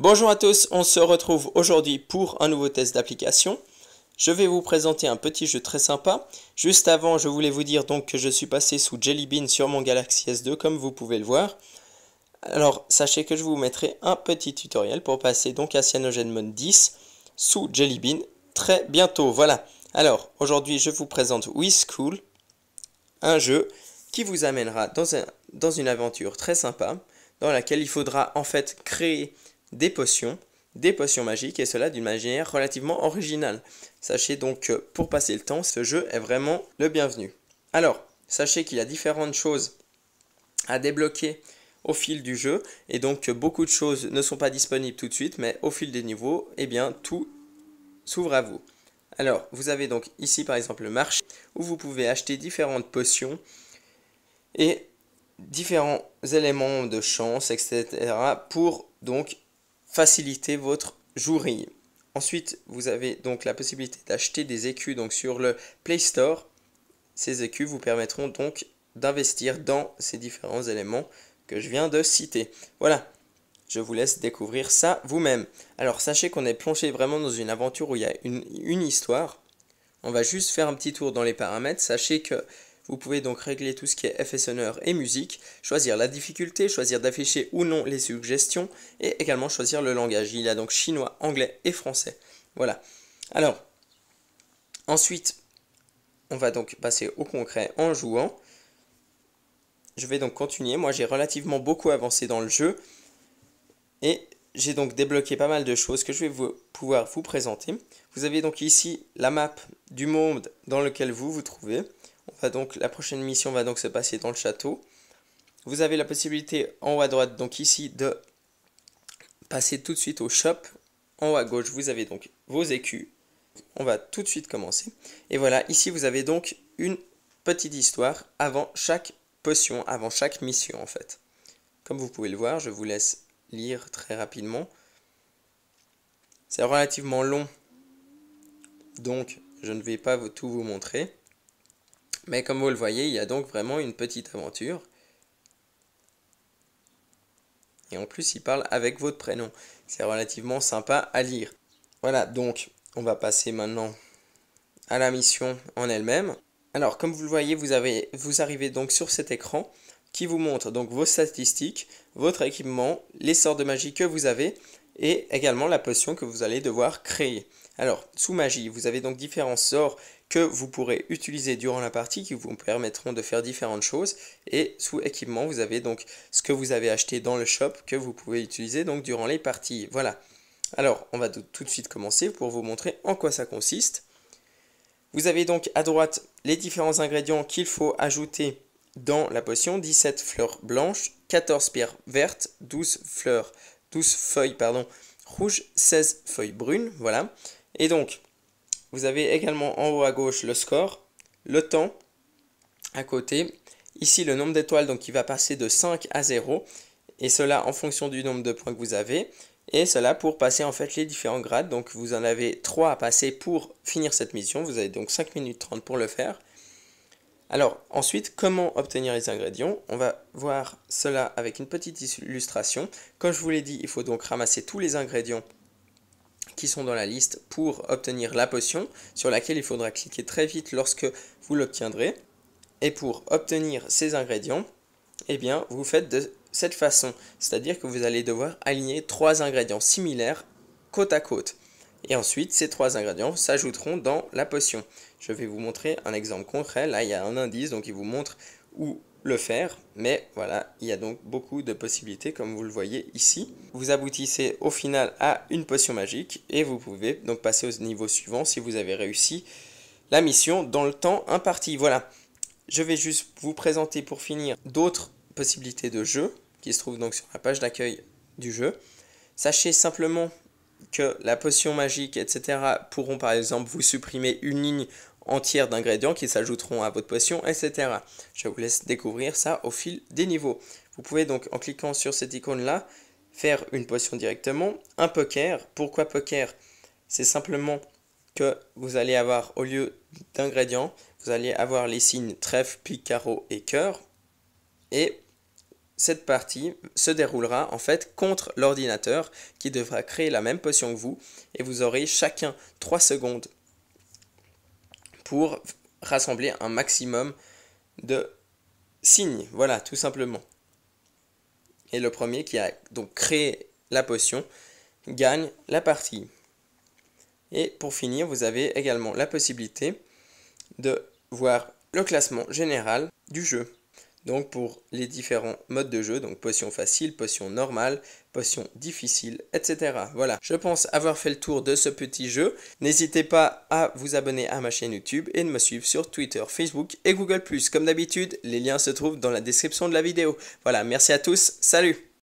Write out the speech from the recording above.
Bonjour à tous, on se retrouve aujourd'hui pour un nouveau test d'application. Je vais vous présenter un petit jeu très sympa. Juste avant, je voulais vous dire donc que je suis passé sous Jelly Bean sur mon Galaxy S2 comme vous pouvez le voir. Alors, sachez que je vous mettrai un petit tutoriel pour passer donc à CyanogenMod 10 sous Jelly Bean très bientôt. Voilà. Alors, aujourd'hui, je vous présente WizCool, un jeu qui vous amènera dans une aventure très sympa dans laquelle il faudra en fait créer des potions magiques, et cela d'une manière relativement originale. Sachez donc que pour passer le temps, ce jeu est vraiment le bienvenu. Alors, sachez qu'il y a différentes choses à débloquer au fil du jeu, et donc que beaucoup de choses ne sont pas disponibles tout de suite, mais au fil des niveaux, eh bien, tout s'ouvre à vous. Alors, vous avez donc ici par exemple le marché, où vous pouvez acheter différentes potions, et différents éléments de chance, etc. pour donc faciliter votre journée. Ensuite, vous avez donc la possibilité d'acheter des écus donc sur le Play Store. Ces écus vous permettront donc d'investir dans ces différents éléments que je viens de citer. Voilà, je vous laisse découvrir ça vous-même. Alors sachez qu'on est plongé vraiment dans une aventure où il y a une histoire. On va juste faire un petit tour dans les paramètres. Sachez que vous pouvez donc régler tout ce qui est effets sonores et musique, choisir la difficulté, choisir d'afficher ou non les suggestions et également choisir le langage. Il y a donc chinois, anglais et français. Voilà. Alors, ensuite, on va donc passer au concret en jouant. Je vais donc continuer. Moi, j'ai relativement beaucoup avancé dans le jeu et j'ai donc débloqué pas mal de choses que je vais pouvoir vous présenter. Vous avez donc ici la map du monde dans lequel vous vous trouvez. La prochaine mission va donc se passer dans le château. Vous avez la possibilité en haut à droite, donc ici, de passer tout de suite au shop. En haut à gauche, vous avez donc vos écus. On va tout de suite commencer. Et voilà, ici vous avez donc une petite histoire avant chaque potion, avant chaque mission en fait. Comme vous pouvez le voir, je vous laisse lire très rapidement. C'est relativement long, donc je ne vais pas tout vous montrer. Mais comme vous le voyez, il y a donc vraiment une petite aventure. Et en plus, il parle avec votre prénom. C'est relativement sympa à lire. Voilà, donc on va passer maintenant à la mission en elle-même. Alors, comme vous le voyez, vous arrivez donc sur cet écran qui vous montre donc vos statistiques, votre équipement, les sorts de magie que vous avez et également la potion que vous allez devoir créer. Alors, sous magie, vous avez donc différents sorts que vous pourrez utiliser durant la partie qui vous permettront de faire différentes choses. Et sous équipement, vous avez donc ce que vous avez acheté dans le shop que vous pouvez utiliser donc durant les parties. Voilà. Alors, on va tout de suite commencer pour vous montrer en quoi ça consiste. Vous avez donc à droite les différents ingrédients qu'il faut ajouter dans la potion. 17 fleurs blanches, 14 pierres vertes, 12 feuilles rouges, 16 feuilles brunes. Voilà. Et donc, vous avez également en haut à gauche le score, le temps à côté. Ici, le nombre d'étoiles donc qui va passer de 5 à 0. Et cela en fonction du nombre de points que vous avez. Et cela pour passer en fait les différents grades. Donc vous en avez 3 à passer pour finir cette mission. Vous avez donc 5 minutes 30 pour le faire. Alors ensuite, comment obtenir les ingrédients? On va voir cela avec une petite illustration. Comme je vous l'ai dit, il faut donc ramasser tous les ingrédients qui sont dans la liste pour obtenir la potion sur laquelle il faudra cliquer très vite lorsque vous l'obtiendrez. Et pour obtenir ces ingrédients, eh bien, vous faites de cette façon. C'est-à-dire que vous allez devoir aligner 3 ingrédients similaires côte à côte. Et ensuite, ces 3 ingrédients s'ajouteront dans la potion. Je vais vous montrer un exemple concret. Là, il y a un indice, donc il vous montre où le faire. Mais voilà, il y a donc beaucoup de possibilités, comme vous le voyez ici. Vous aboutissez au final à une potion magique. Et vous pouvez donc passer au niveau suivant si vous avez réussi la mission dans le temps imparti. Voilà. Je vais juste vous présenter pour finir d'autres possibilités de jeu qui se trouvent donc sur la page d'accueil du jeu. Sachez simplement que la potion magique, etc. pourront par exemple vous supprimer une ligne entière d'ingrédients qui s'ajouteront à votre potion, etc. Je vous laisse découvrir ça au fil des niveaux. Vous pouvez donc en cliquant sur cette icône-là faire une potion directement. Un poker. Pourquoi poker? C'est simplement que vous allez avoir, au lieu d'ingrédients, vous allez avoir les signes trèfle, pique, carreau et cœur. Et cette partie se déroulera en fait contre l'ordinateur qui devra créer la même potion que vous et vous aurez chacun 3 secondes pour rassembler un maximum de signes. Voilà, tout simplement. Et le premier qui a donc créé la potion gagne la partie. Et pour finir, vous avez également la possibilité de voir le classement général du jeu. Donc pour les différents modes de jeu, donc potion facile, potion normale, potion difficile, etc. Voilà, je pense avoir fait le tour de ce petit jeu. N'hésitez pas à vous abonner à ma chaîne YouTube et de me suivre sur Twitter, Facebook et Google+. Comme d'habitude, les liens se trouvent dans la description de la vidéo. Voilà, merci à tous, salut!